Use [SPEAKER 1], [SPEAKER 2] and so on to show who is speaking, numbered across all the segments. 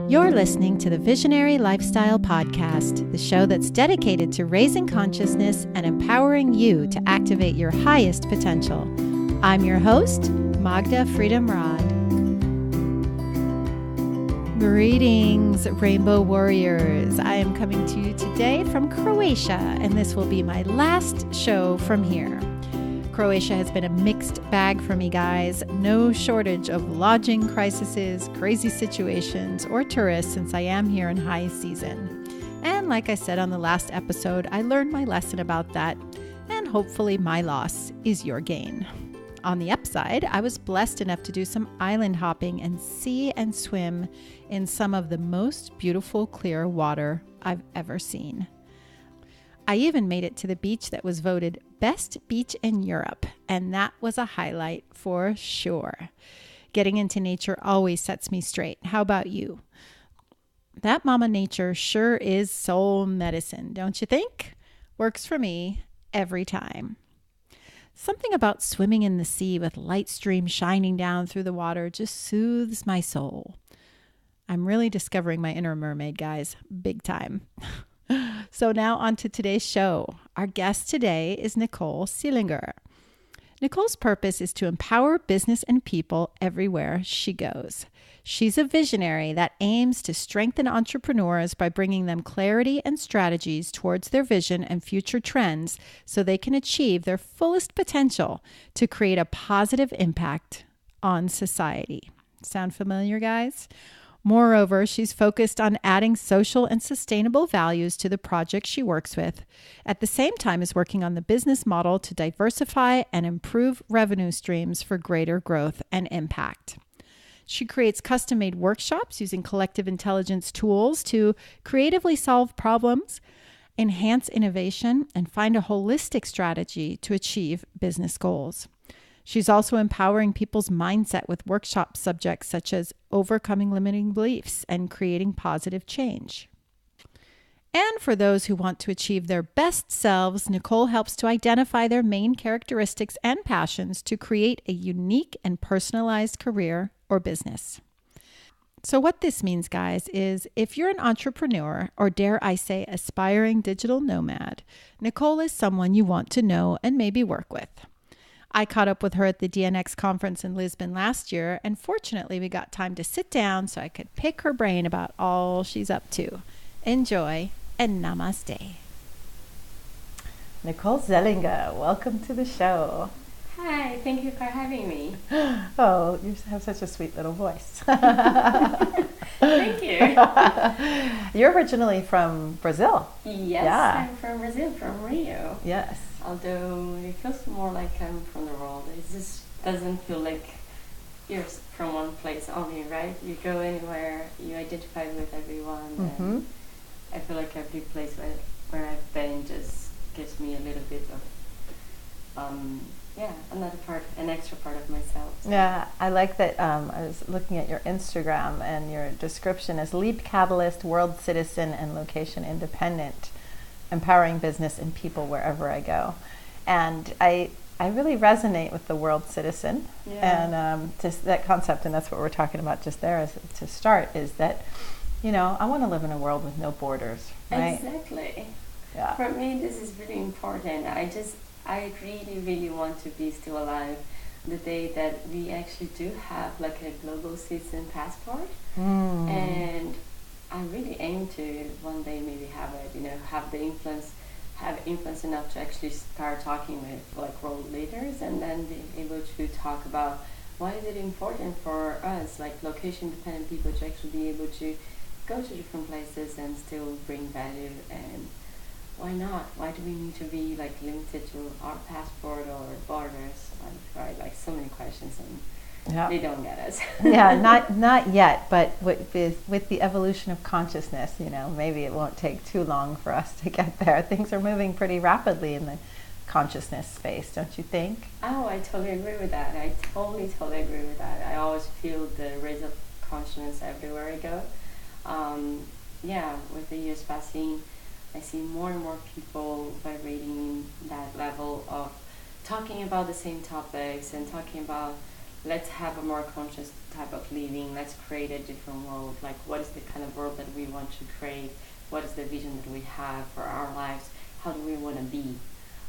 [SPEAKER 1] You're listening to the Visionary Lifestyle Podcast, the show that's dedicated to raising consciousness and empowering you to activate your highest potential. I'm your host, Magda Freedom Rod. Greetings, Rainbow Warriors. I am coming to you today from Croatia, and this will be my last show from here. Croatia has been a mixed bag for me, guys. No shortage of lodging crises, crazy situations, or tourists since I am here in high season. And like I said on the last episode, I learned my lesson about that, and hopefully my loss is your gain. On the upside, I was blessed enough to do some island hopping and see and swim in some of the most beautiful clear water I've ever seen. I even made it to the beach that was voted best beach in Europe, and that was a highlight for sure. Getting into nature always sets me straight. How about you? That Mama Nature sure is soul medicine, don't you think? Works for me every time. Something about swimming in the sea with light stream shining down through the water just soothes my soul. I'm really discovering my inner mermaid, guys, big time. So now on to today's show. Our guest today is Nicoles Seelinga. Nicoles' purpose is to empower business and people everywhere she goes. She's a visionary that aims to strengthen entrepreneurs by bringing them clarity and strategies towards their vision and future trends so they can achieve their fullest potential to create a positive impact on society. Sound familiar, guys? Moreover, she's focused on adding social and sustainable values to the projects she works with, at the same time as working on the business model to diversify and improve revenue streams for greater growth and impact. She creates custom-made workshops using collective intelligence tools to creatively solve problems, enhance innovation, and find a holistic strategy to achieve business goals. She's also empowering people's mindset with workshop subjects such as overcoming limiting beliefs and creating positive change. And for those who want to achieve their best selves, Nicole helps to identify their main characteristics and passions to create a unique and personalized career or business. So what this means, guys, is if you're an entrepreneur, or dare I say aspiring digital nomad, Nicole is someone you want to know and maybe work with. I caught up with her at the DNX conference in Lisbon last year, and fortunately we got time to sit down so I could pick her brain about all she's up to. Enjoy, and namaste. Nicoles Seelinga, welcome to the show.
[SPEAKER 2] Hi, thank you for having me.
[SPEAKER 1] Oh, you have such a sweet little voice.
[SPEAKER 2] Thank you.
[SPEAKER 1] You're originally from Brazil.
[SPEAKER 2] Yes,
[SPEAKER 1] Yeah.
[SPEAKER 2] I'm from Brazil, from Rio.
[SPEAKER 1] Yes.
[SPEAKER 2] Although it feels more like I'm from the world. It just doesn't feel like you're from one place only, right? You go anywhere, you identify with everyone.
[SPEAKER 1] Mm-hmm.
[SPEAKER 2] And I feel like every place where I've been just gives me a little bit of, an extra part of myself. So.
[SPEAKER 1] Yeah, I like that. I was looking at your Instagram, and your description is lead catalyst, world citizen, and location independent, empowering business and people wherever I go. And I really resonate with the world citizen. Yeah. And just that concept, and that's what we're talking about just there as to start, is that, I want to live in a world with no borders, right?
[SPEAKER 2] Exactly.
[SPEAKER 1] Yeah.
[SPEAKER 2] For me, this is really important. I really, really want to be still alive the day that we actually do have like a global citizen passport. And I really aim to one day maybe have it, have influence enough to actually start talking with like world leaders, and then being able to talk about why is it important for us, like location dependent people, to actually be able to go to different places and still bring value. And why not? Why do we need to be like limited to our passport or borders? Like so many questions, and they don't get us.
[SPEAKER 1] Yeah, not yet, but with the evolution of consciousness, maybe it won't take too long for us to get there. Things are moving pretty rapidly in the consciousness space, don't you think?
[SPEAKER 2] Oh, I totally agree with that. I totally agree with that. I always feel the raise of consciousness everywhere I go. With the years passing, I see more and more people vibrating in that level of talking about the same topics and talking about let's have a more conscious type of living, let's create a different world, like what is the kind of world that we want to create, what is the vision that we have for our lives, how do we want to be,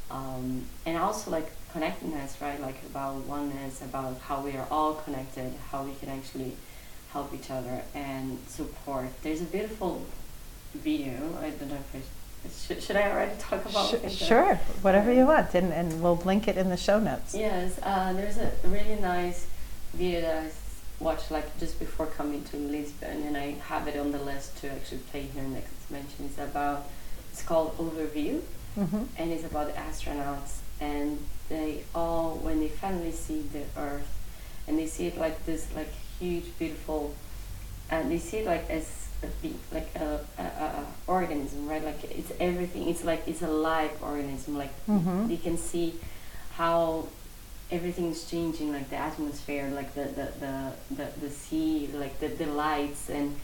[SPEAKER 2] and also like connectedness, right, like about oneness, about how we are all connected, how we can actually help each other and support. There's a beautiful video, I don't know if should I already talk about it?
[SPEAKER 1] Sure, whatever you want, and we'll link it in the show notes.
[SPEAKER 2] Yes, there's a really nice video that I watched like just before coming to Lisbon, and I have it on the list to actually play here next mention. It's called Overview, and it's about the astronauts, and they all, when they finally see the Earth, and they see it like this like huge beautiful, and they see it like as a organism, right? Like it's everything. It's like it's a live organism. Like you can see how everything's changing, like the atmosphere, like the sea, like the lights and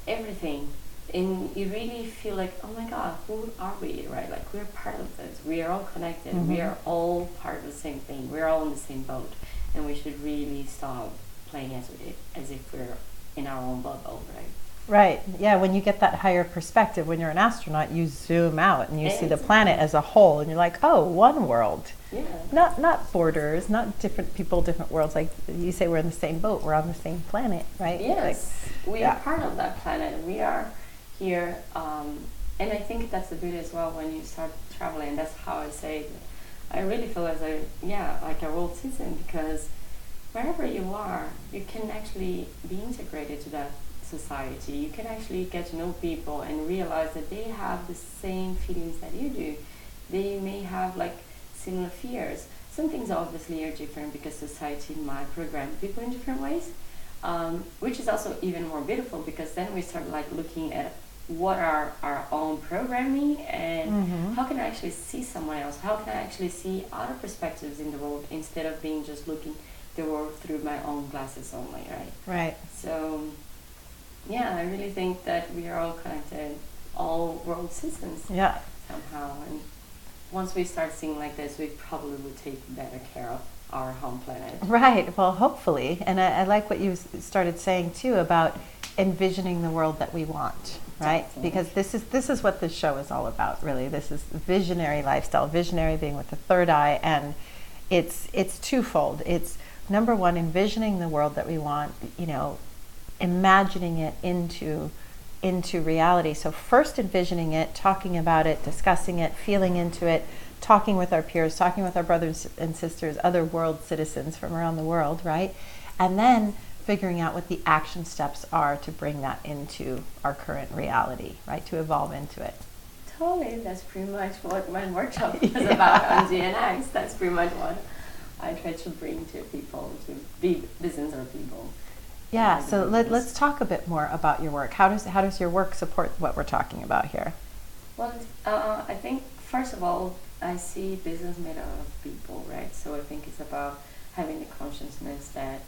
[SPEAKER 2] everything. And you really feel like, oh my God, who are we, right? Like we're part of this. We are all connected. We are all part of the same thing. We're all in the same boat, and we should really stop playing as if we're in our own bubble, right?
[SPEAKER 1] Right. Yeah. When you get that higher perspective, when you're an astronaut, you zoom out and you see the planet as a whole, and you're like, oh, one world.
[SPEAKER 2] Yeah.
[SPEAKER 1] Not borders, not different people, different worlds. Like you say, we're in the same boat. We're on the same planet, right?
[SPEAKER 2] Yes. We are part of that planet. We are here, and I think that's the beauty as well when you start traveling. That's how I say it. I really feel as like a world citizen, because wherever you are, you can actually be integrated to that society. You can actually get to know people and realize that they have the same feelings that you do. They may have like similar fears. Some things obviously are different because society might program people in different ways, which is also even more beautiful, because then we start like looking at what are our own programming, and how can I actually see someone else, how can I actually see other perspectives in the world, instead of being just looking the world through my own glasses only, right?
[SPEAKER 1] Right.
[SPEAKER 2] So yeah, I really think that we are all connected, all world citizens.
[SPEAKER 1] Yeah.
[SPEAKER 2] Somehow, and once we start seeing like this, we probably will take better care of our home planet.
[SPEAKER 1] Right. Well, hopefully. And I like what you started saying too about envisioning the world that we want, right?
[SPEAKER 2] Definitely.
[SPEAKER 1] Because this is what this show is all about, really. This is visionary lifestyle, visionary being with the third eye, and it's twofold. It's number one, envisioning the world that we want, imagining it into reality. So first envisioning it, talking about it, discussing it, feeling into it, talking with our peers, talking with our brothers and sisters, other world citizens from around the world, right? And then figuring out what the action steps are to bring that into our current reality, right? To evolve into it.
[SPEAKER 2] Totally, that's pretty much what my workshop was about on GNX. That's pretty much what I try to bring to people, to be business or people.
[SPEAKER 1] Yeah, so let's talk a bit more about your work. How does your work support what we're talking about here?
[SPEAKER 2] Well, I think first of all, I see business made out of people, right? So I think it's about having the consciousness that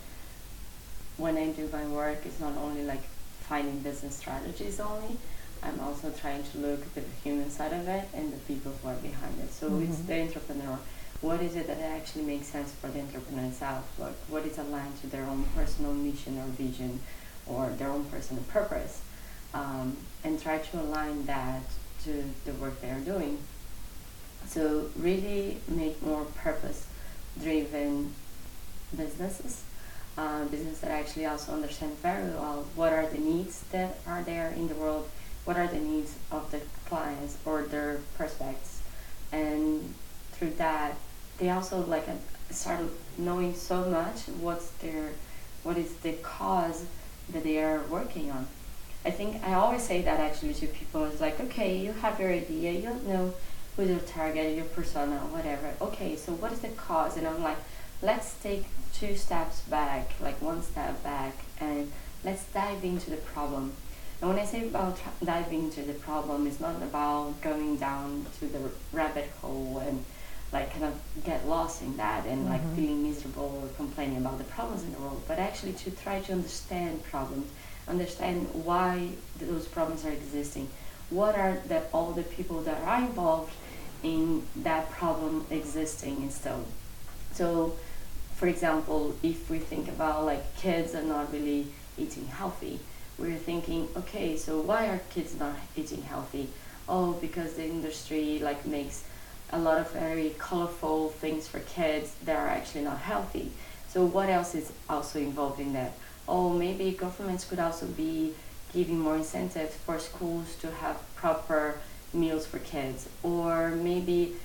[SPEAKER 2] when I do my work, it's not only like finding business strategies only. I'm also trying to look at the human side of it and the people who are behind it. So it's the entrepreneur. What is it that actually makes sense for the entrepreneur itself? Like, what is aligned to their own personal mission or vision, or their own personal purpose, and try to align that to the work they are doing. So really make more purpose-driven businesses, businesses that actually also understand very well what are the needs that are there in the world, what are the needs of the clients or their prospects, and through that they also start knowing so much what is the cause that they are working on. I think I always say that actually to people. It's like, okay, you have your idea, you don't know who's your target, your persona, whatever. Okay, so what is the cause? And I'm like, let's take 2 steps back, like 1 step back, and let's dive into the problem. And when I say about diving into the problem, it's not about going down to the rabbit hole and like kind of get lost in that and like feeling miserable or complaining about the problems in the world, but actually to try to understand problems, understand why those problems are existing, what are all the people that are involved in that problem existing and so for example, if we think about like kids are not really eating healthy, we're thinking, okay, so why are kids not eating healthy? Oh, because the industry like makes a lot of very colorful things for kids that are actually not healthy. So what else is also involved in that? Oh, maybe governments could also be giving more incentives for schools to have proper meals for kids, or maybe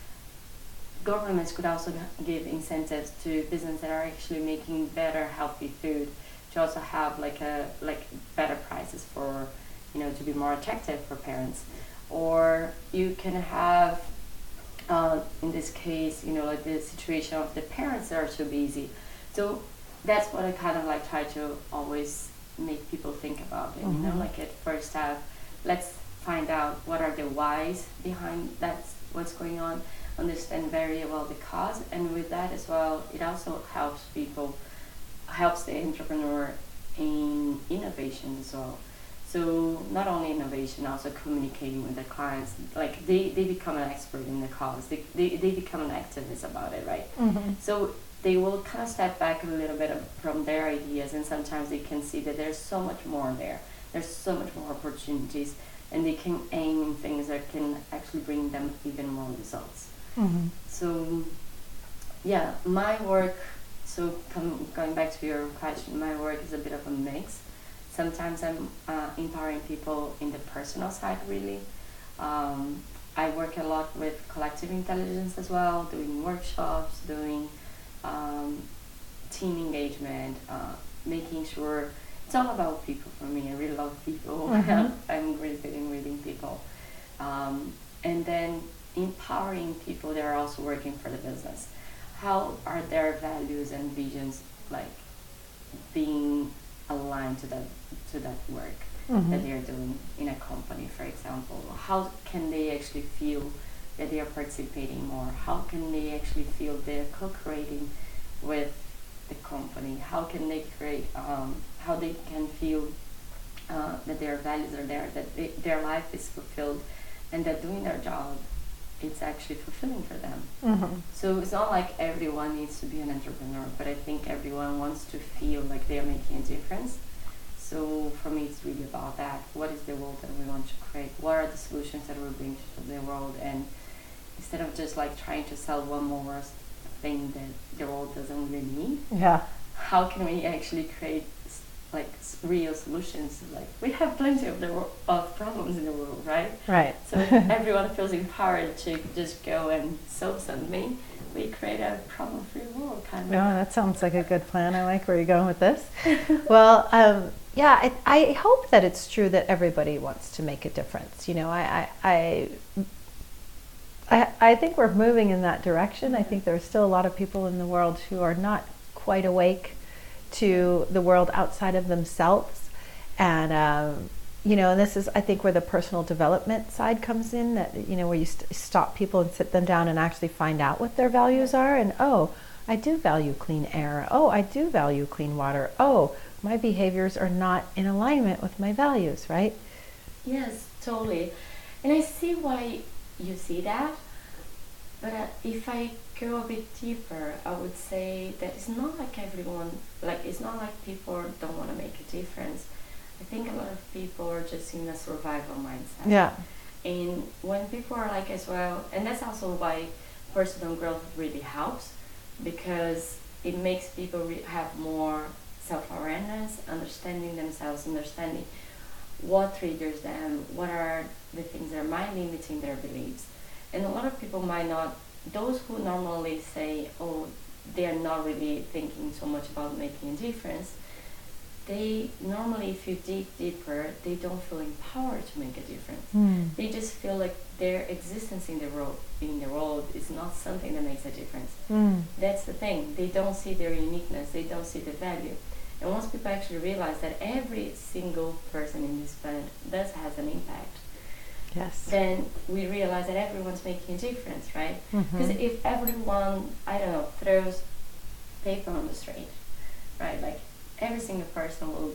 [SPEAKER 2] governments could also give incentives to businesses that are actually making better healthy food to also have like better prices for, to be more attractive for parents. Or you can have in this case, like the situation of the parents that are so busy. So that's what I kind of like try to always make people think about it. Like at first step, let's find out what are the whys behind that's what's going on, understand very well the cause, and with that as well, it also helps the entrepreneur in innovation as well. So not only innovation, also communicating with the clients, like they become an expert in the cause, they become an activist about it, right? So they will kind of step back a little bit from their ideas, and sometimes they can see that there's so much more there's so much more opportunities, and they can aim in things that can actually bring them even more results. So yeah, my work, so going back to your question, my work is a bit of a mix. Sometimes I'm empowering people in the personal side, really. I work a lot with collective intelligence as well, doing workshops, doing team engagement, making sure it's all about people for me. I really love people. I'm really good in reading people. And then empowering people that are also working for the business. How are their values and visions like being aligned to that work that they are doing in a company, for example? How can they actually feel that they are participating more? How can they actually feel they're co-creating with the company? How can they create, how they can feel that their values are there, that their life is fulfilled, and that doing their job, it's actually fulfilling for them. So it's not like everyone needs to be an entrepreneur, but I think everyone wants to feel like they're making a difference. So for me, it's really about that. What is the world that we want to create? What are the solutions that we bring to the world? And instead of just like trying to sell one more thing that the world doesn't really need, how can we actually create like real solutions? Like we have plenty of problems in the world, right? So if everyone feels empowered to just go and solve something, we create a problem-free world, kind of.
[SPEAKER 1] That sounds like a good plan. I like where you're going with this. Well, I hope that it's true that everybody wants to make a difference. I think we're moving in that direction. I think there's still a lot of people in the world who are not quite awake to the world outside of themselves, and and this is, I think, where the personal development side comes in, that where you stop people and sit them down and actually find out what their values are, and I do value clean air, I do value clean water, my behaviors are not in alignment with my values, right?
[SPEAKER 2] Yes, totally. And I see why you see that, but if I go a bit deeper, I would say that it's not like everyone, it's not like people don't want to make a difference. I think a lot of people are just in a survival mindset. And when people are like as well, and that's also why personal growth really helps, because it makes people have more self-awareness, understanding themselves, understanding what triggers them, what are the things that are mind limiting their beliefs. And a lot of people might not, those who normally say, they are not really thinking so much about making a difference, they normally, if you dig deeper, they don't feel empowered to make a difference. They just feel like their existence in the world is not something that makes a difference. That's the thing. They don't see their uniqueness. They don't see the value. And once people actually realize that every single person in this planet has an impact, then we realize that everyone's making a difference, right? Because if everyone, throws paper on the street, right? Like every single person will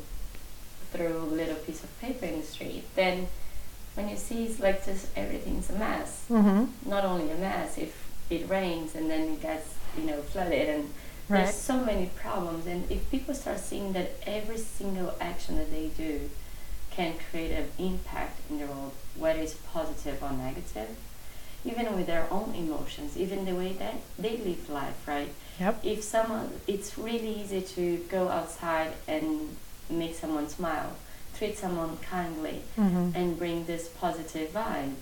[SPEAKER 2] throw a little piece of paper in the street, then when you see it's like just everything's a mess. Not only a mess, if it rains and then it gets flooded and
[SPEAKER 1] Right.
[SPEAKER 2] There's so many problems, and if people start seeing that every single action that they do can create an impact in the world, whether it's positive or negative, even with their own emotions, even the way that they live life, right?
[SPEAKER 1] Yep.
[SPEAKER 2] If someone, it's really easy to go outside and make someone smile, treat someone kindly, and bring this positive vibe.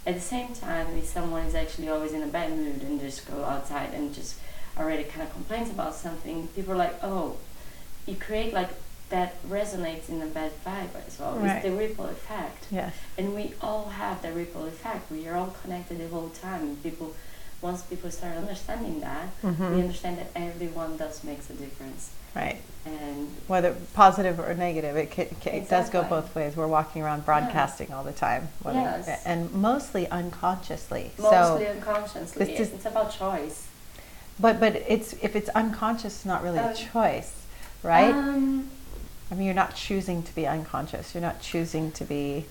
[SPEAKER 2] At the same time, if someone is actually always in a bad mood and just go outside and just already kind of complains about something, people are like, oh, you create like that resonates in a bad vibe as well.
[SPEAKER 1] Right.
[SPEAKER 2] It's the ripple effect.
[SPEAKER 1] Yes.
[SPEAKER 2] And we all have the ripple effect. We are all connected the whole time. Once people start understanding that, we understand that everyone does makes a difference.
[SPEAKER 1] Right.
[SPEAKER 2] And
[SPEAKER 1] whether positive or negative, it does go
[SPEAKER 2] Exactly.
[SPEAKER 1] both ways. We're walking around broadcasting all the time,
[SPEAKER 2] Yes.
[SPEAKER 1] and mostly unconsciously.
[SPEAKER 2] mostly unconsciously,
[SPEAKER 1] this is-
[SPEAKER 2] it's about choice.
[SPEAKER 1] But if it's unconscious, it's not really a
[SPEAKER 2] Oh.
[SPEAKER 1] choice, right?
[SPEAKER 2] I
[SPEAKER 1] I mean, you're not choosing to be unconscious. You're not choosing to be,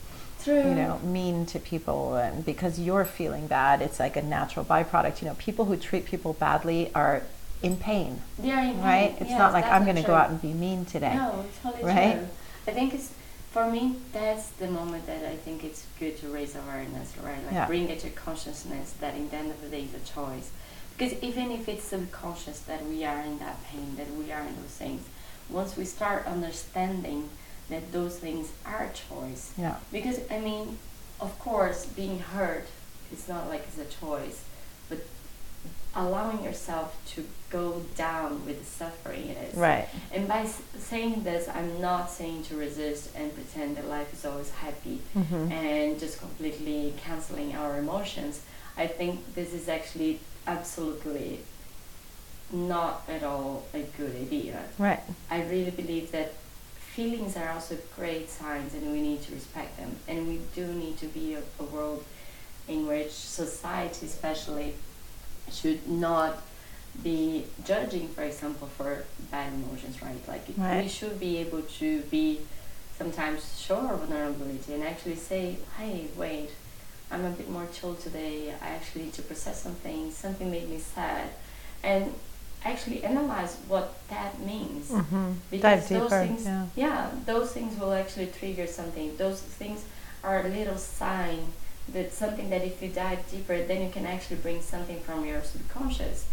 [SPEAKER 2] True.
[SPEAKER 1] mean to people, and because you're feeling bad, it's like a natural byproduct. People who treat people badly are in pain,
[SPEAKER 2] They are in pain.
[SPEAKER 1] right? It's
[SPEAKER 2] Yes,
[SPEAKER 1] not like I'm
[SPEAKER 2] that's
[SPEAKER 1] going to
[SPEAKER 2] true.
[SPEAKER 1] go out and be mean today.
[SPEAKER 2] No, it's totally
[SPEAKER 1] Right?
[SPEAKER 2] true. I think it's, for me, that's the moment that I think it's good to raise awareness, right? Like
[SPEAKER 1] Yeah.
[SPEAKER 2] bring it to consciousness that in the end of the day, it's a choice. Because even if it's subconscious that we are in that pain, that we are in those things, once we start understanding that those things are a choice.
[SPEAKER 1] Yeah.
[SPEAKER 2] Because, I mean, of course, being hurt, it's not like it's a choice, but allowing yourself to go down with the suffering it is.
[SPEAKER 1] Right.
[SPEAKER 2] And by saying this, I'm not saying to resist and pretend that life is always happy and just completely canceling our emotions. I think this is actually absolutely not at all a good idea.
[SPEAKER 1] Right.
[SPEAKER 2] I really believe that feelings are also great signs and we need to respect them. And we do need to be a world in which society especially should not be judging, for example, for bad emotions, right? Like
[SPEAKER 1] Right.
[SPEAKER 2] we should be able to be sometimes show our vulnerability and actually say, hey, wait, I'm a bit more chill today. I actually need to process something made me sad. And actually analyze what that means.
[SPEAKER 1] Dive deeper.
[SPEAKER 2] those things,
[SPEAKER 1] yeah.
[SPEAKER 2] those things will actually trigger something. Those things are a little sign that something that if you dive deeper, then you can actually bring something from your subconscious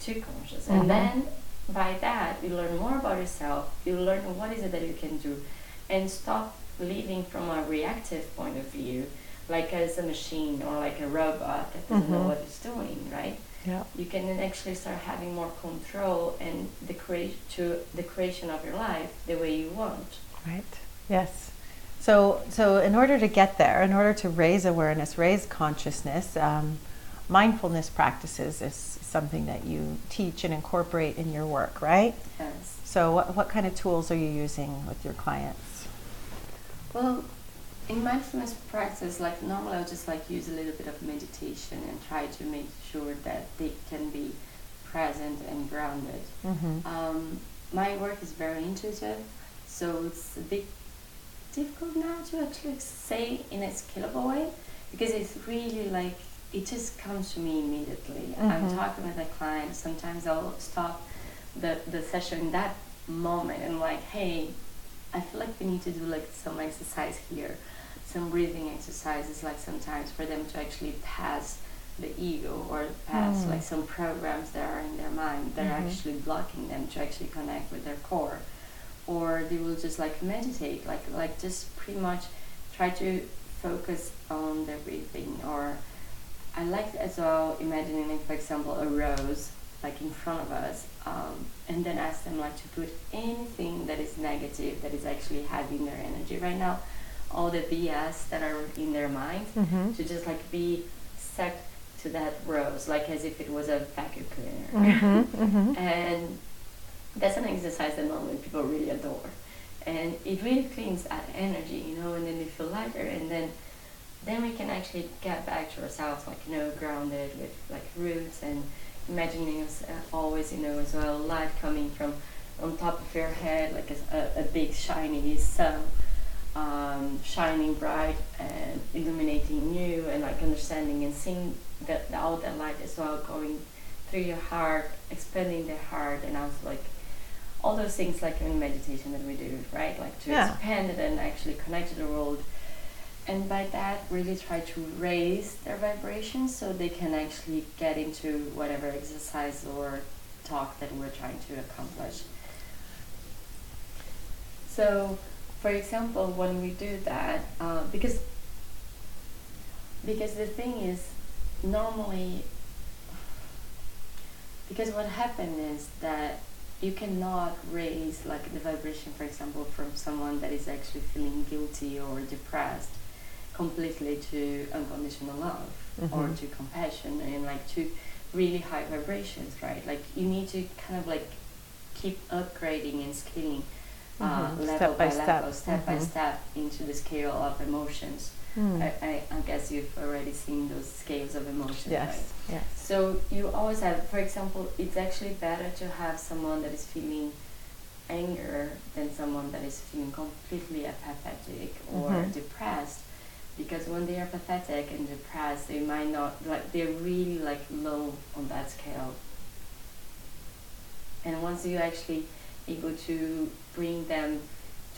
[SPEAKER 2] to conscious. And then by that, you learn more about yourself. You learn what is it that you can do and stop living from a reactive point of view, like as a machine or like a robot that doesn't know what it's doing, right?
[SPEAKER 1] Yeah.
[SPEAKER 2] You can then actually start having more control and the creation of your life the way you want.
[SPEAKER 1] Right. Yes. So in order to get there, in order to raise awareness, raise consciousness, mindfulness practices is something that you teach and incorporate in your work, right?
[SPEAKER 2] Yes.
[SPEAKER 1] So what kind of tools are you using with your clients?
[SPEAKER 2] Well, in mindfulness practice, like normally I'll just like use a little bit of meditation and try to make sure that they can be present and grounded. My work is very intuitive, so it's a bit difficult now to actually say in a scalable way, because it's really like it just comes to me immediately. I'm talking with a client, sometimes I'll stop the session in that moment and like, hey, I feel like we need to do like some exercise here, some breathing exercises, like sometimes for them to actually pass the ego or pass like some programs that are in their mind that are actually blocking them to actually connect with their core. Or they will just like meditate, like just pretty much try to focus on their breathing. Or I like as well imagining, for example, a rose like in front of us, and then ask them like to put anything that is negative, that is actually having their energy right now, all the BS that are in their mind, to just like be stuck to that rose, like as if it was a vacuum cleaner. And that's an exercise that normally people really adore. And it really cleans that energy, you know, and then they feel lighter, and then we can actually get back to ourselves, like, you know, grounded with like roots, and imagining us always, you know, as well, light coming from on top of your head, like a big shiny sun, shining bright and illuminating you, and like understanding and seeing that all that light as well going through your heart, expanding the heart, and also like all those things like in meditation that we do, right? Like to expand it and actually connect to the world. And by that, really try to raise their vibrations so they can actually get into whatever exercise or talk that we're trying to accomplish. So, for example, when we do that, because the thing is, normally, because what happens is that you cannot raise like the vibration, for example, from someone that is actually feeling guilty or depressed completely to unconditional love or to compassion and like to really high vibrations, right? Like you need to kind of like keep upgrading and scaling level by level, step by step into the scale of emotions. I guess you've already seen those scales of emotions, right?
[SPEAKER 1] Yes.
[SPEAKER 2] So you always have, for example, it's actually better to have someone that is feeling anger than someone that is feeling completely apathetic or depressed, because when they are pathetic and depressed, they might not, like, they're really like low on that scale. And once you actually able to bring them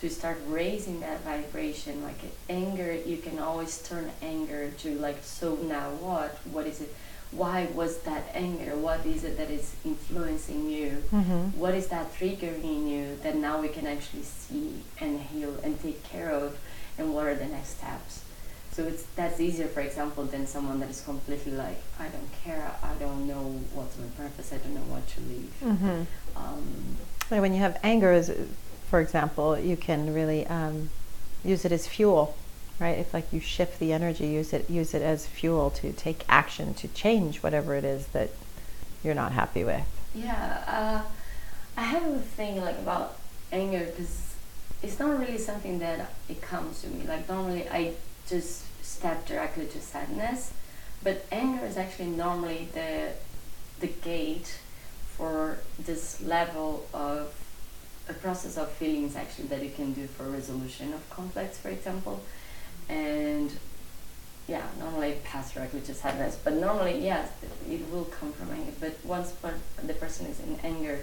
[SPEAKER 2] to start raising that vibration, like anger, you can always turn anger to like, so now what is it, why was that anger, what is it that is influencing you, what is that triggering in you that now we can actually see and heal and take care of, and what are the next steps. So that's easier, for example, than someone that is completely like, I don't care, I don't know what's my purpose, I don't know what to leave.
[SPEAKER 1] Like when you have anger, for example, you can really use it as fuel, right? If like you shift the energy, use it as fuel to take action to change whatever it is that you're not happy with.
[SPEAKER 2] Yeah, I have a thing like about anger, because it's not really something that it comes to me. Like normally I just step directly to sadness, but anger is actually normally the gate for this level of a process of feelings actually that you can do for resolution of conflicts, for example. And yeah, normally it passes directly to sadness, but normally, yes, it will come from anger. But once the person is in anger,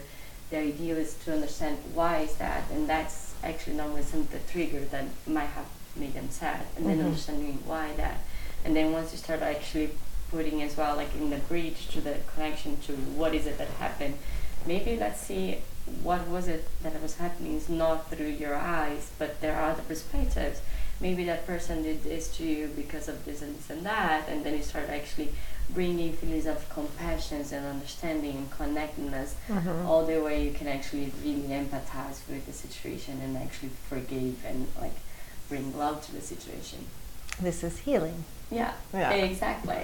[SPEAKER 2] the idea is to understand why is that, and that's actually normally some the trigger that might have made them sad, and then understanding why that. And then once you start actually putting as well, like in the bridge to the connection to what is it that happened, maybe let's see what was it that was happening is not through your eyes, but there are other perspectives. Maybe that person did this to you because of this and this and that, and then you start actually bringing feelings of compassion and understanding and connectedness, all the way you can actually really empathize with the situation and actually forgive and like bring love to the situation.
[SPEAKER 1] This is healing.
[SPEAKER 2] Yeah. Exactly.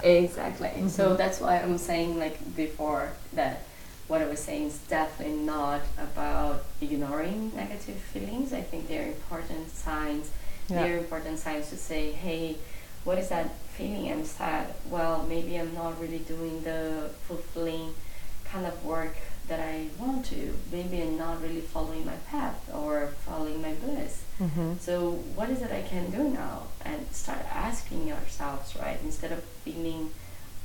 [SPEAKER 2] Exactly. So that's why I'm saying, like before, that what I was saying is definitely not about ignoring negative feelings. I think they're important signs. They're important signs to say, hey, what is that feeling? I'm sad. Well, maybe I'm not really doing the fulfilling kind of work that I want to. Maybe I'm not really following my path or following my bliss. So what is it I can do now? And start asking yourselves, right? Instead of feeling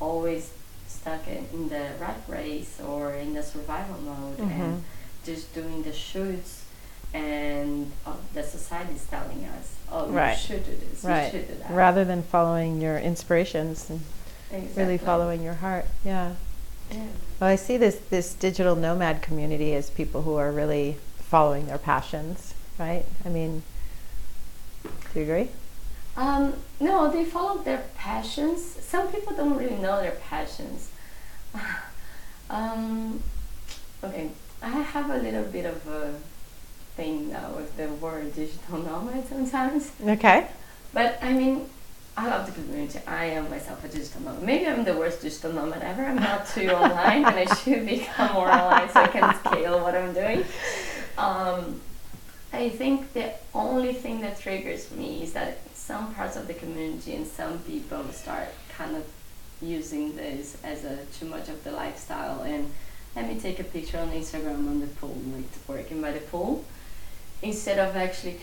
[SPEAKER 2] always stuck in the rat race or in the survival mode and just doing the shoulds and the society is telling us, oh, you should do this, you should do that.
[SPEAKER 1] Rather than following your inspirations and really following your heart. Yeah. Well, I see this digital nomad community as people who are really following their passions, right? I mean, do you agree?
[SPEAKER 2] No, they follow their passions. Some people don't really know their passions. Okay, I have a little bit of a thing now with the word digital nomad sometimes.
[SPEAKER 1] Okay.
[SPEAKER 2] But I mean, I love the community. I am myself a digital nomad. Maybe I'm the worst digital nomad ever. I'm not too online, and I should become more online so I can scale what I'm doing. I think the only thing that triggers me is that some parts of the community and some people start kind of using this as too much of the lifestyle, and let me take a picture on Instagram on the pool, like working by the pool, instead of actually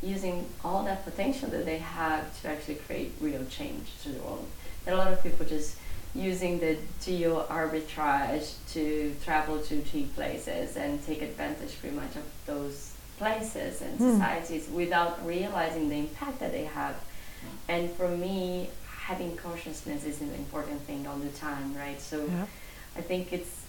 [SPEAKER 2] using all that potential that they have to actually create real change to the world. There are a lot of people just using the geo arbitrage to travel to cheap places and take advantage pretty much of those places and societies without realizing the impact that they have. And for me, having consciousness is an important thing all the time, right? So I think it's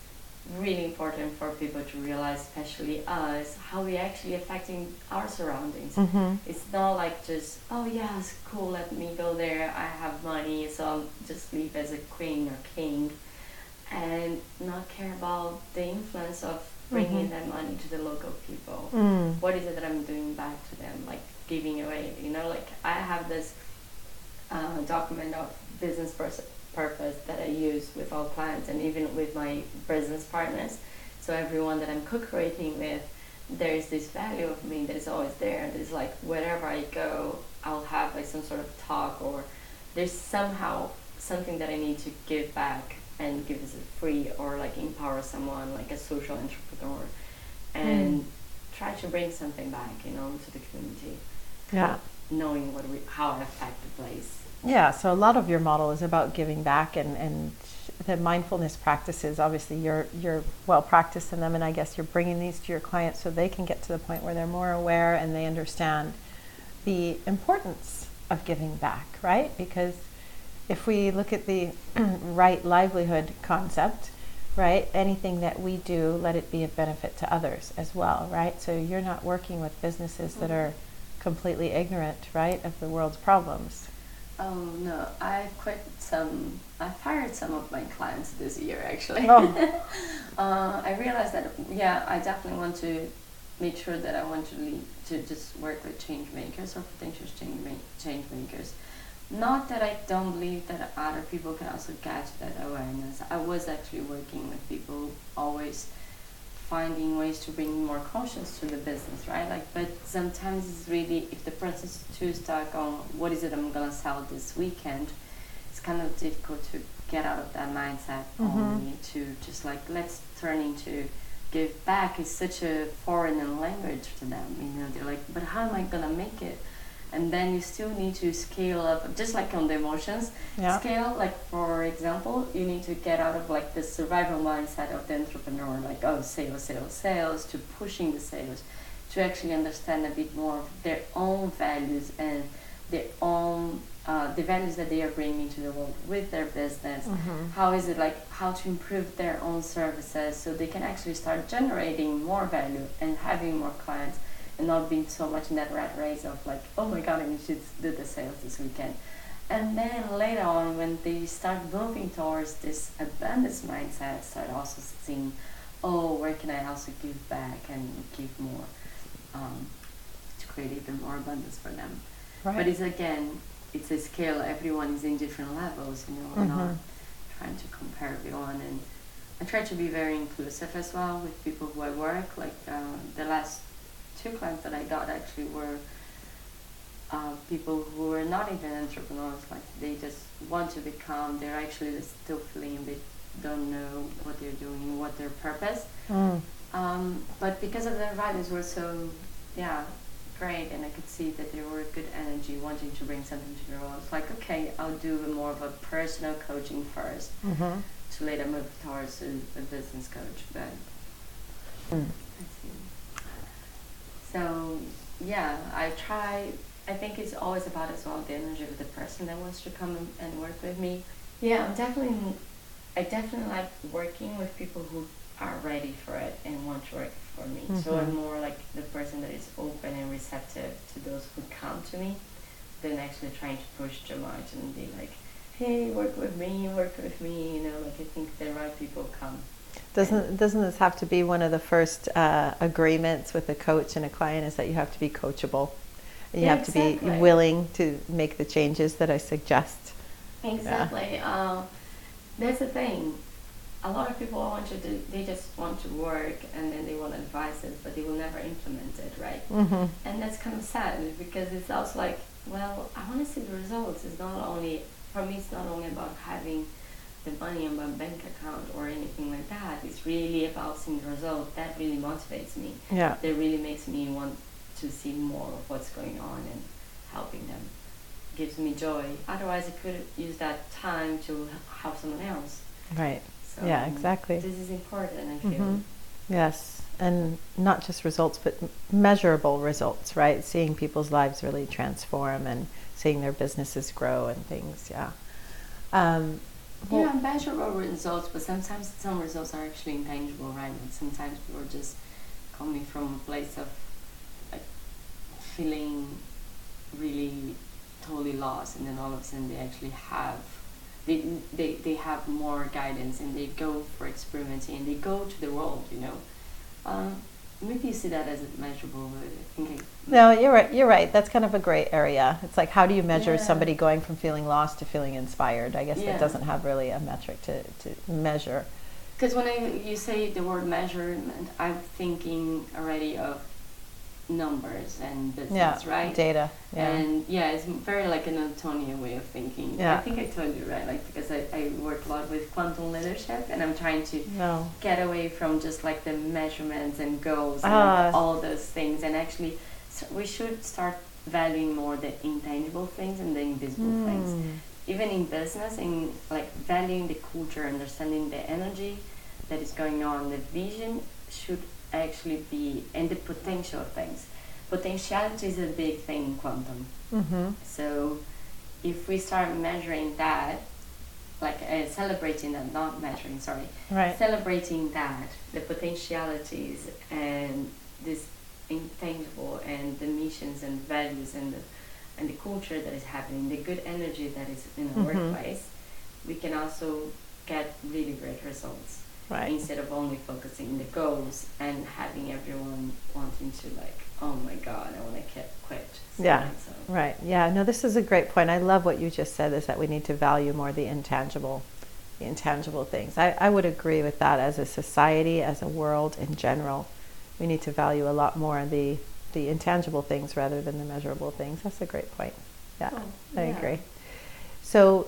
[SPEAKER 2] really important for people to realize, especially us, how we're actually affecting our surroundings. It's not like just, oh yes, cool, let me go there, I have money, so I'll just live as a queen or king, and not care about the influence of bringing that money to the local people. What is it that I'm doing back to them, like giving away, you know, like I have this document of business purpose that I use with all clients and even with my business partners. So everyone that I'm co-creating with, there is this value of me that is always there, and it's like wherever I go, I'll have like some sort of talk, or there's somehow something that I need to give back and give as a free, or like empower someone, like a social entrepreneur, and try to bring something back, you know, to the community. Knowing how I affect the place.
[SPEAKER 1] Yeah, so a lot of your model is about giving back, and the mindfulness practices, obviously you're well practiced in them, and I guess you're bringing these to your clients so they can get to the point where they're more aware and they understand the importance of giving back, right? Because if we look at the right livelihood concept, right, anything that we do, let it be of benefit to others as well, right? So you're not working with businesses that are completely ignorant, right, of the world's problems.
[SPEAKER 2] Oh no, I fired some of my clients this year actually. I realized that I definitely want to make sure that I want to just work with change makers or potential change makers. Not that I don't believe that other people can also catch that awareness. I was actually working with people always finding ways to bring more conscience to the business, right? Like, but sometimes it's really, if the person's too stuck on what is it I'm gonna sell this weekend, it's kind of difficult to get out of that mindset only to just like, let's turn into give back is such a foreign language to them, you know, they're like, but how am I gonna make it? And then you still need to scale up, just like on the emotions, scale, like for example, you need to get out of like the survival mindset of the entrepreneur, like, oh, sales, sales, sales, to pushing the sales, to actually understand a bit more of their own values and their own, the values that they are bringing to the world with their business. How is it like, how to improve their own services so they can actually start generating more value and having more clients, and not being so much in that rat race of like, oh my god, I need to do the sales this weekend. And then later on, when they start moving towards this abundance mindset, start also seeing, oh, where can I also give back and give more, to create even more abundance for them. Right. But it's again, it's a scale, everyone is in different levels, you know, I'm not trying to compare everyone. And I try to be very inclusive as well with people who I work, like the last 2 clients that I got actually were people who are not even entrepreneurs, like they just want to become, they're actually still feeling a bit, don't know what they're doing, what their purpose. But because of their values were so, great, and I could see that they were good energy, wanting to bring something to the world. It's like, okay, I'll do more of a personal coaching first to later move towards a business coach. But so I think it's always about as well the energy of the person that wants to come and work with me. I definitely like working with people who are ready for it and want to work for me. So I'm more like the person that is open and receptive to those who come to me than actually trying to push too much and be like, hey, work with me, you know, like I think the right people come.
[SPEAKER 1] Doesn't this have to be one of the first agreements with a coach and a client, is that you have to be coachable? You have to be willing to make the changes that I suggest.
[SPEAKER 2] Exactly. That's the thing. A lot of people they just want to work and then they want advices, but they will never implement it, right? And that's kind of sad, because it's also like, well, I want to see the results. It's not only, for me, it's not only about having the money in my bank account or anything like that. It's really about seeing the result. That really motivates me. That really makes me want to see more of what's going on and helping them gives me joy. Otherwise, I could use that time to help someone else.
[SPEAKER 1] Right.
[SPEAKER 2] So
[SPEAKER 1] Yeah, exactly.
[SPEAKER 2] this is important, I feel.
[SPEAKER 1] Yes. And not just results, but measurable results, right? Seeing people's lives really transform and seeing their businesses grow and things. Yeah.
[SPEAKER 2] Yeah, measurable results, but sometimes some results are actually intangible, right? Like sometimes people are just coming from a place of like feeling really totally lost, and then all of a sudden they actually have they have more guidance, and they go for experimenting, and they go to the world, you know. Maybe you see that as measurable, but I think
[SPEAKER 1] no, you're right. You're right. That's kind of a gray area. It's like, how do you measure somebody going from feeling lost to feeling inspired? I guess that doesn't have really a metric to measure.
[SPEAKER 2] Because when you say the word measurement, I'm thinking already of numbers and business, right?
[SPEAKER 1] Data. Yeah.
[SPEAKER 2] And it's very like an Antonian way of thinking.
[SPEAKER 1] Yeah.
[SPEAKER 2] I think I told you, right? Like, because I work a lot with quantum leadership, and I'm trying to get away from just like the measurements and goals and like all those things, and actually we should start valuing more the intangible things and the invisible things. Even in business, in like valuing the culture, understanding the energy that is going on, the vision should actually be, and the potential things. Potentiality is a big thing in quantum. So if we start measuring that, like celebrating that, not measuring, sorry, celebrating that, the potentialities and this intangible, and the missions and values and the culture that is happening, the good energy that is in the workplace, we can also get really great results. Right. Instead of only focusing on the goals and having everyone wanting to like, oh my God, I want to quit.
[SPEAKER 1] Right. Yeah. No, this is a great point. I love what you just said, is that we need to value more the intangible things. I would agree with that. As a society, as a world in general, we need to value a lot more the intangible things rather than the measurable things. That's a great point. Yeah, I agree. So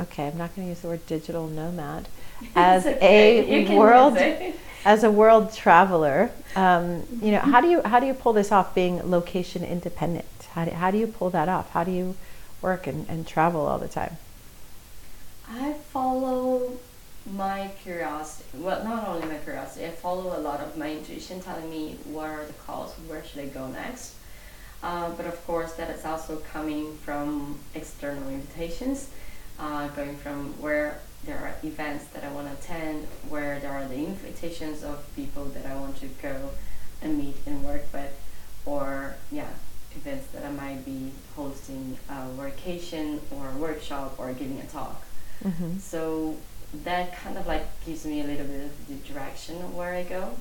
[SPEAKER 1] okay, I'm not going to use the word digital nomad. As as a world traveler, you know, how do you pull this off, being location independent? How do you pull that off? How do you work and travel all the time?
[SPEAKER 2] I follow my curiosity. Well, not only my curiosity, I follow a lot of my intuition telling me what are the calls, where should I go next. But of course, that is also coming from external invitations. Going from where there are events that I want to attend, where there are the invitations of people that I want to go and meet and work with, or events that I might be hosting a workation or a workshop or giving a talk. So that kind of like gives me a little bit of the direction of where I go,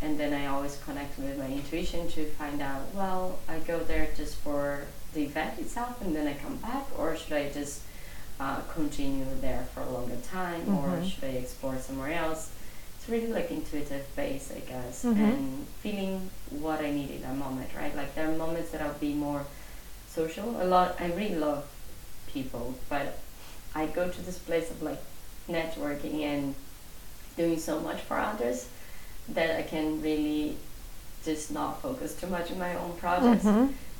[SPEAKER 2] and then I always connect with my intuition to find out, well, I go there just for the event itself and then I come back, or should I just continue there for a longer time, or should I explore somewhere else? It's really like intuitive base, I guess, and feeling what I need in that moment, right? Like there are moments that I'll be more social. I really love people, but I go to this place of like networking and doing so much for others that I can really just not focus too much on my own projects.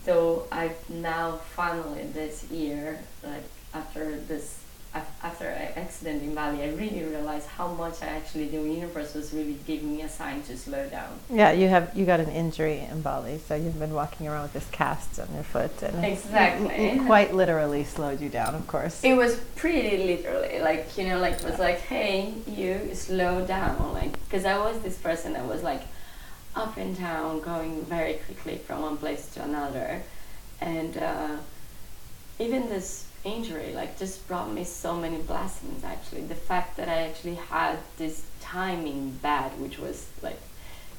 [SPEAKER 2] So I've now finally this year, like after an accident in Bali, I really realized how much I actually the universe was really giving me a sign to slow down. Yeah, you got an injury in Bali, so you've been walking around with this cast on your foot, and it quite literally slowed you down, of course. It was pretty literally, like, you know, like it was like, hey, you slow down, like, because I was this person that was like up and down, going very quickly from one place to another, and even this injury like just brought me so many blessings. Actually, the fact that I actually had this timing bad, which was like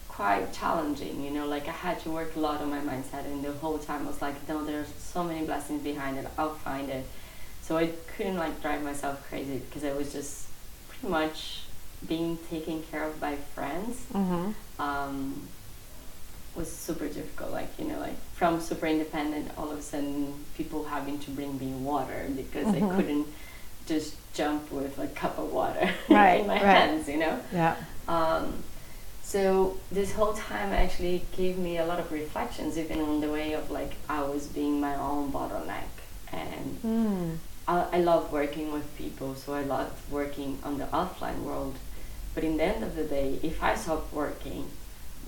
[SPEAKER 2] quite challenging, you know, like I had to work a lot on my mindset, and the whole time I was like, no, there's so many blessings behind it, I'll find it. So I couldn't like drive myself crazy, because I was just pretty much being taken care of by friends. Was super difficult, like, you know, like from super independent, all of a sudden people having to bring me water because I couldn't just jump with a cup of water in my hands, you know. So this whole time actually gave me a lot of reflections, even on the way of like I was being my own bottleneck. And I love working with people, so I love working on the offline world. But in the end of the day, if I stop working,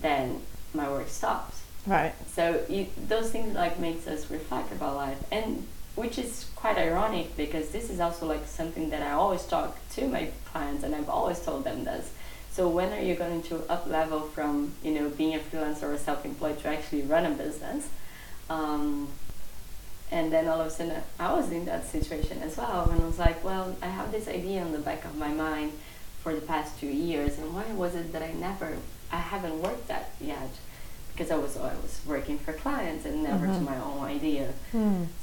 [SPEAKER 2] then my work stops.
[SPEAKER 1] Right.
[SPEAKER 2] So those things like makes us reflect about life, and which is quite ironic because this is also like something that I always talk to my clients, and I've always told them this. So when are you going to up level from being a freelancer or self-employed to actually run a business? And then all of a sudden I was in that situation as well, and I was like, well, I have this idea on the back of my mind for the past 2 years, and why was it that I haven't worked that yet? Because I was working for clients and never to my own idea.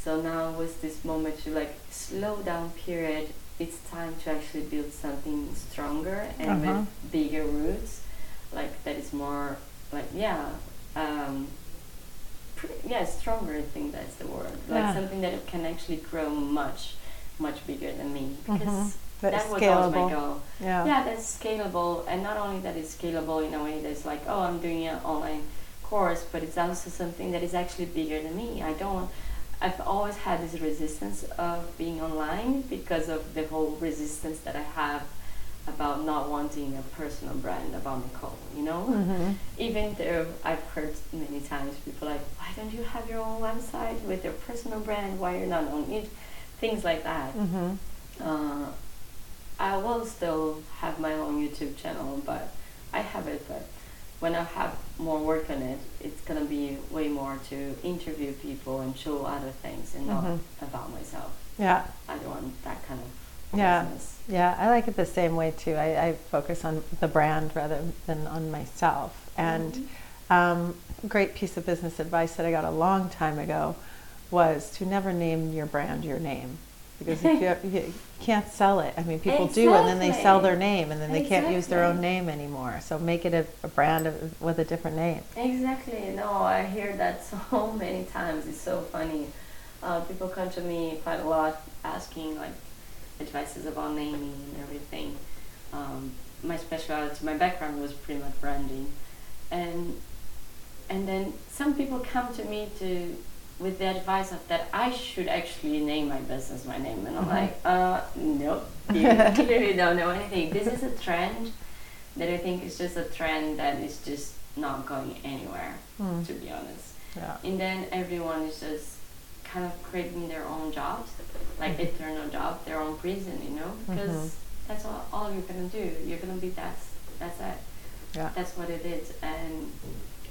[SPEAKER 2] So now was this moment to like slow down period. It's time to actually build something stronger and with bigger roots, like that is more like stronger. I think that's the word. Like something that can actually grow much bigger than me, because that was always my goal. Yeah, that's scalable, and not only that it's scalable in a way that's like, oh, I'm doing an online course, but it's also something that is actually bigger than me. I've always had this resistance of being online because of the whole resistance that I have about not wanting a personal brand about Nicole, Even though I've heard many times people like, why don't you have your own website with your personal brand? Why you're not on it? Things like that. I will still have my own YouTube channel, but I have it, but when I have more work on it, it's going to be way more to interview people and show other things and not about myself.
[SPEAKER 1] Yeah.
[SPEAKER 2] I don't want that kind of business.
[SPEAKER 1] Yeah, I like it the same way too. I focus on the brand rather than on myself. And great piece of business advice that I got a long time ago was to never name your brand your name. Because if you can't sell it. I mean, people do, and then they sell their name, and then they can't use their own name anymore. So make it a brand with a different name.
[SPEAKER 2] Exactly. No, I hear that so many times. It's so funny. People come to me quite a lot asking like advices about naming and everything. My specialty, my background was pretty much branding, and then some people come to me with the advice of that I should actually name my business my name, and I'm like, nope, you clearly don't know anything. This is a trend that I think is just a trend that is just not going anywhere, to be honest. Yeah. And then everyone is just kind of creating their own jobs, like eternal job, their own prison, because that's all you're gonna do. You're gonna be that's it. Yeah. That's what it is, and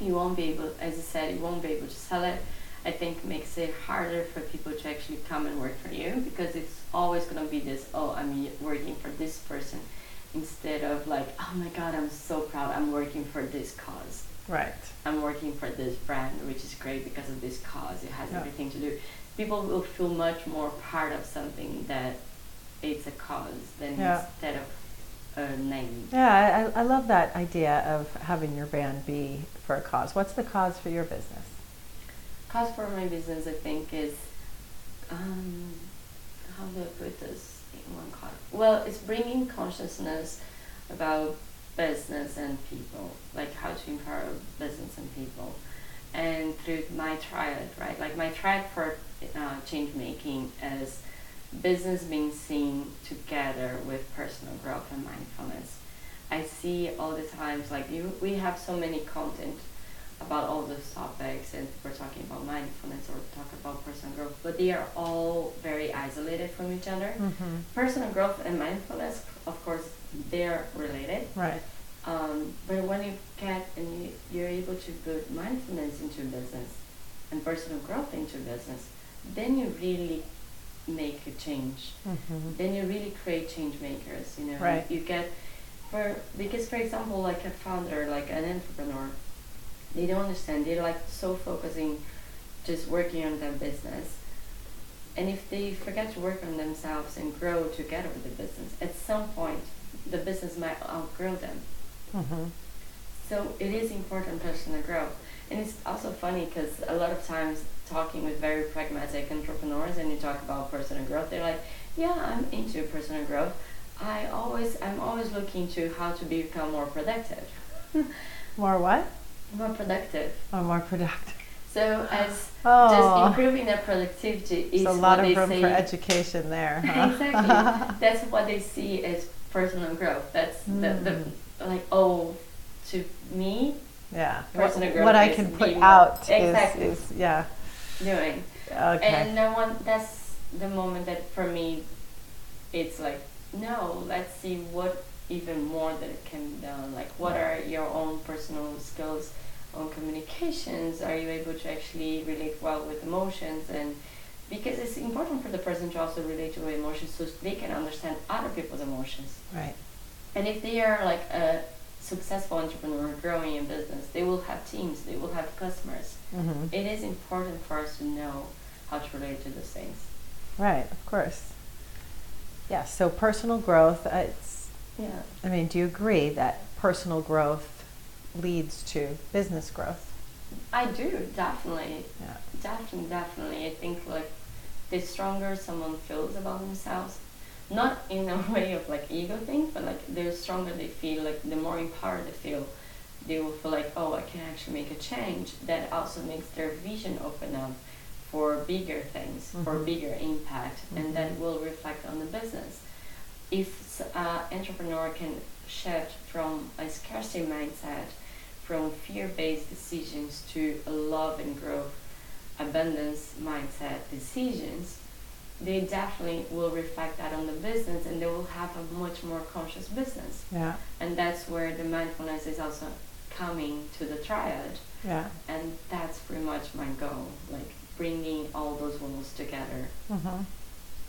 [SPEAKER 2] you won't be able, as I said, you won't be able to sell it. I think makes it harder for people to actually come and work for you, because it's always going to be this, oh, I'm working for this person, instead of like, oh my God, I'm so proud, I'm working for this cause. Right. I'm working for this brand, which is great because of this cause. It has everything to do. People will feel much more part of something that it's a cause than instead of a name.
[SPEAKER 1] Yeah, I love that idea of having your brand be for a cause. What's the cause for your business?
[SPEAKER 2] Cause for my business, I think, is how do I put this in one card? Well, it's bringing consciousness about business and people, like how to empower business and people, and through my triad, right? Like my triad for change making is business being seen together with personal growth and mindfulness. I see all the times, like we have so many content about all those topics, and we're talking about mindfulness or talking about personal growth, but they are all very isolated from each other. Personal growth and mindfulness, of course, they're related. Right. But when you get and you're able to put mindfulness into business and personal growth into business, then you really make a change. Then you really create change makers. Right. You get because for example, like a founder, like an entrepreneur, they don't understand. They're like so focusing, just working on their business. And if they forget to work on themselves and grow together with the business, at some point, the business might outgrow them. So it is important personal growth. And it's also funny because a lot of times talking with very pragmatic entrepreneurs and you talk about personal growth, they're like, yeah, I'm into personal growth. I'm always looking to how to become more productive.
[SPEAKER 1] More what?
[SPEAKER 2] More productive.
[SPEAKER 1] Oh, more productive.
[SPEAKER 2] So as just improving their productivity is
[SPEAKER 1] a lot of room for education there. Huh?
[SPEAKER 2] Exactly. That's what they see as personal growth. That's the like, oh, to me,
[SPEAKER 1] yeah,
[SPEAKER 2] personal growth
[SPEAKER 1] what I can put out is
[SPEAKER 2] doing.
[SPEAKER 1] Okay.
[SPEAKER 2] And that's the moment that for me, it's like, no, let's see what even more that it can be done. Like, what are your own personal skills on communications? Are you able to actually relate well with emotions? And because it's important for the person to also relate to emotions so they can understand other people's emotions.
[SPEAKER 1] Right.
[SPEAKER 2] And if they are like a successful entrepreneur growing in business, they will have teams, they will have customers. Mm-hmm. It is important for us to know how to relate to those things.
[SPEAKER 1] Right, of course. Yeah, so personal growth, I mean, do you agree that personal growth leads to business growth?
[SPEAKER 2] I do, definitely. Yeah. Definitely. I think like the stronger someone feels about themselves, not in a way of like ego thing, but like the stronger they feel, like the more empowered they will feel like, oh, I can actually make a change. That also makes their vision open up for bigger things, for bigger impact, and that will reflect on the business. If an entrepreneur can shift from a scarcity mindset, from fear-based decisions to a love and growth, abundance mindset decisions, they definitely will reflect that on the business, and they will have a much more conscious business. Yeah. And that's where the mindfulness is also coming to the triad. Yeah. And that's pretty much my goal, like bringing all those worlds together. Mm-hmm.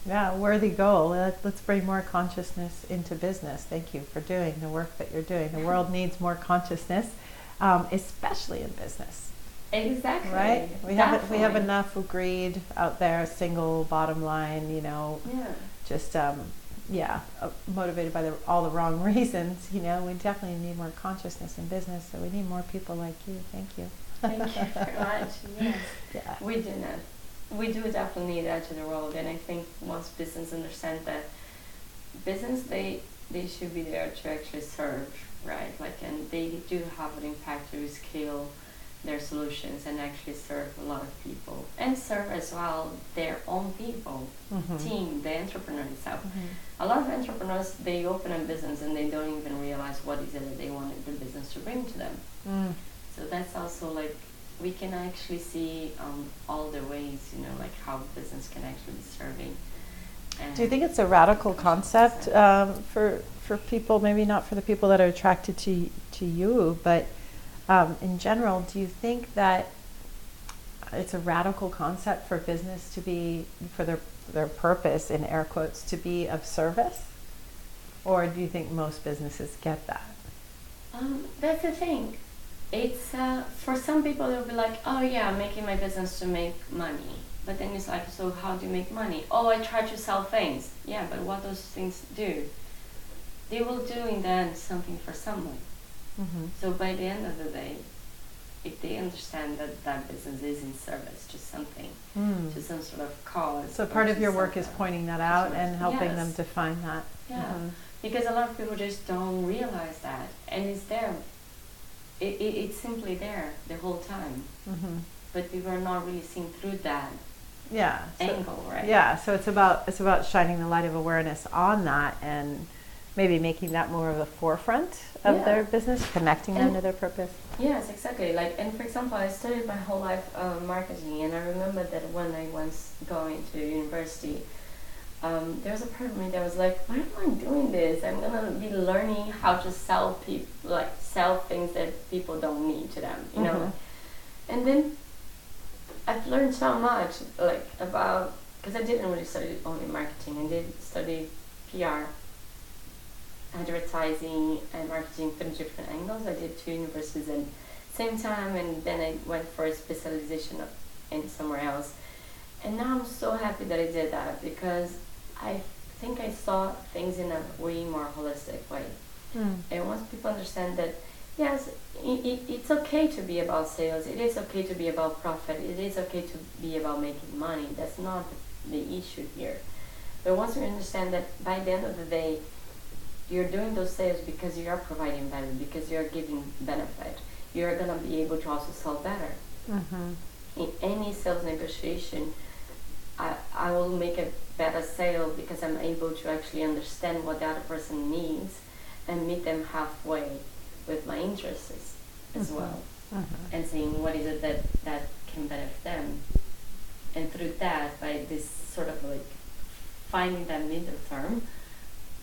[SPEAKER 1] Yeah, worthy goal. Let's bring more consciousness into business. Thank you for doing the work that you're doing. The world needs more consciousness, especially in business.
[SPEAKER 2] Exactly.
[SPEAKER 1] Right? We have enough greed out there, single bottom line, just motivated by all the wrong reasons. We definitely need more consciousness in business, so we need more people like you. Thank you.
[SPEAKER 2] Thank you very much. Yes. Yeah. We do definitely need that to the world, and I think once business understand that business, they should be there to actually serve, right? Like, and they do have an impact to scale their solutions and actually serve a lot of people, and serve as well their own people, team, the entrepreneur itself. A lot of entrepreneurs, they open a business and they don't even realize what is it that they wanted the business to bring to them. So that's also like, we can actually see all the ways, like how business can actually be serving. And
[SPEAKER 1] do you think it's a radical concept for people, maybe not for the people that are attracted to you, but in general, do you think that it's a radical concept for business to be, for their purpose, in air quotes, to be of service? Or do you think most businesses get that?
[SPEAKER 2] That's the thing. It's for some people they'll be like, oh yeah, I'm making my business to make money. But then it's like, so how do you make money? Oh, I try to sell things. Yeah, but what those things do? They will do in the end something for someone. So by the end of the day, if they understand that business is in service to something, to some sort of cause.
[SPEAKER 1] So part of your work is pointing that out and helping them define that.
[SPEAKER 2] Yeah, because a lot of people just don't realize that, and it's there. It's simply there the whole time, but people are not really seeing through that angle, right?
[SPEAKER 1] Yeah, so it's about shining the light of awareness on that and maybe making that more of the forefront of their business, connecting them to their purpose.
[SPEAKER 2] Yes, exactly. Like, and for example, I studied my whole life marketing, and I remember that when I was going to university, there was a part of me that was like, why am I doing this? I'm gonna be learning how to sell things that people don't need to them, you know. And then I've learned so much, like, about, because I didn't really study only marketing. I did study PR, advertising, and marketing from different angles. I did 2 universities at the same time, and then I went for a specialization in somewhere else. And now I'm so happy that I did that, because I think I saw things in a way more holistic way. And once people understand that, yes, it's okay to be about sales, it is okay to be about profit, it is okay to be about making money. That's not the issue here. But once you understand that by the end of the day, you're doing those sales because you are providing value, because you're giving benefit. you're going to be able to also sell better. In any sales negotiation, I will make a better sale because I'm able to actually understand what the other person needs and meet them halfway with my interests as well. And seeing what is it that can benefit them. And through that, by this sort of like finding that middle term,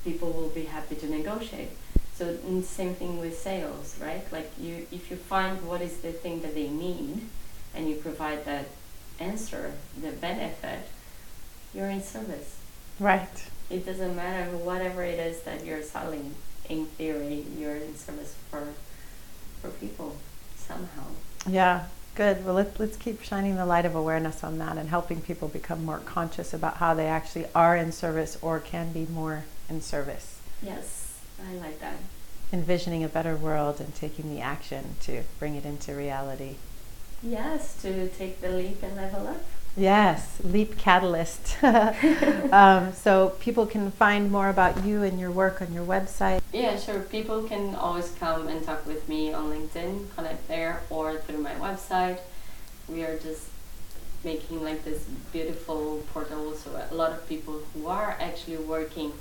[SPEAKER 2] people will be happy to negotiate. So same thing with sales, right? Like if you find what is the thing that they need and you provide that answer, the benefit, you're in service.
[SPEAKER 1] Right.
[SPEAKER 2] It doesn't matter whatever it is that you're selling. In theory, you're in service for people somehow.
[SPEAKER 1] Yeah, good. Well, let's keep shining the light of awareness on that and helping people become more conscious about how they actually are in service or can be more in service.
[SPEAKER 2] Yes, I like that.
[SPEAKER 1] Envisioning a better world and taking the action to bring it into reality.
[SPEAKER 2] Yes, to take the leap and level up.
[SPEAKER 1] Yes, Leap Catalyst. So people can find more about you and your work on your website.
[SPEAKER 2] Yeah, sure. People can always come and talk with me on LinkedIn, connect there, or through my website. We are just making like this beautiful portal, so a lot of people who are actually working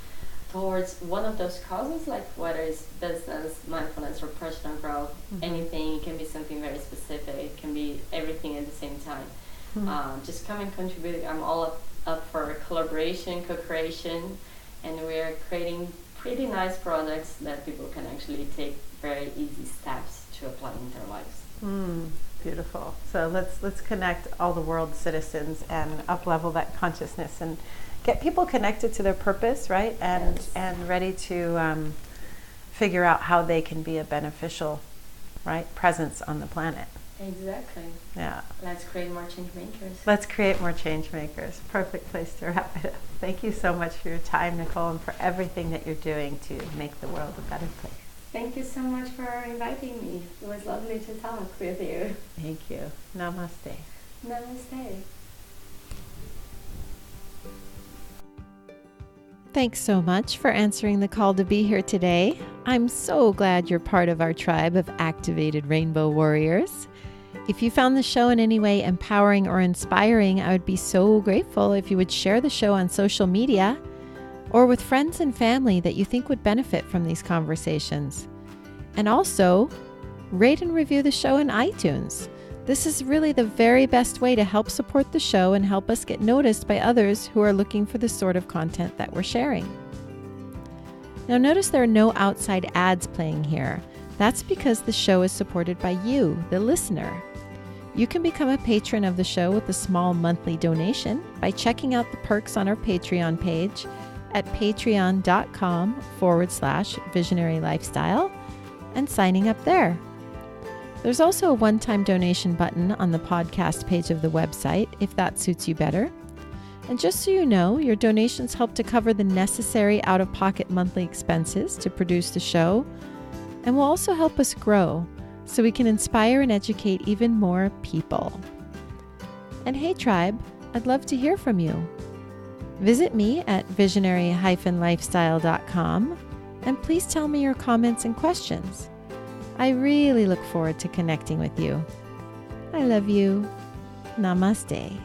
[SPEAKER 2] towards one of those causes, like whether it's business, mindfulness, or personal growth, anything. It can be something very specific. It can be everything at the same time. Just come and contribute. I'm all up for collaboration, co-creation, and we're creating pretty nice products that people can actually take very easy steps to apply in their lives.
[SPEAKER 1] Beautiful. So let's connect all the world's citizens and up-level that consciousness and get people connected to their purpose, right? And ready to figure out how they can be a beneficial, right, presence on the planet.
[SPEAKER 2] Exactly.
[SPEAKER 1] Yeah.
[SPEAKER 2] Let's create more change makers.
[SPEAKER 1] Let's create more change makers. Perfect place to wrap it up. Thank you so much for your time, Nicole, and for everything that you're doing to make the world a better place.
[SPEAKER 2] Thank you so much for inviting me. It was lovely to talk with you.
[SPEAKER 1] Thank you. Namaste.
[SPEAKER 2] Namaste.
[SPEAKER 1] Thanks so much for answering the call to be here today. I'm so glad you're part of our tribe of activated rainbow warriors. If you found the show in any way empowering or inspiring, I would be so grateful if you would share the show on social media or with friends and family that you think would benefit from these conversations. And also, rate and review the show in iTunes. This is really the very best way to help support the show and help us get noticed by others who are looking for the sort of content that we're sharing. Now notice there are no outside ads playing here. That's because the show is supported by you, the listener. You can become a patron of the show with a small monthly donation by checking out the perks on our Patreon page at patreon.com/visionary lifestyle and signing up there. There's also a one-time donation button on the podcast page of the website if that suits you better. And just so you know, your donations help to cover the necessary out-of-pocket monthly expenses to produce the show and will also help us grow so we can inspire and educate even more people. And hey tribe, I'd love to hear from you. Visit me at visionary-lifestyle.com and please tell me your comments and questions. I really look forward to connecting with you. I love you. Namaste.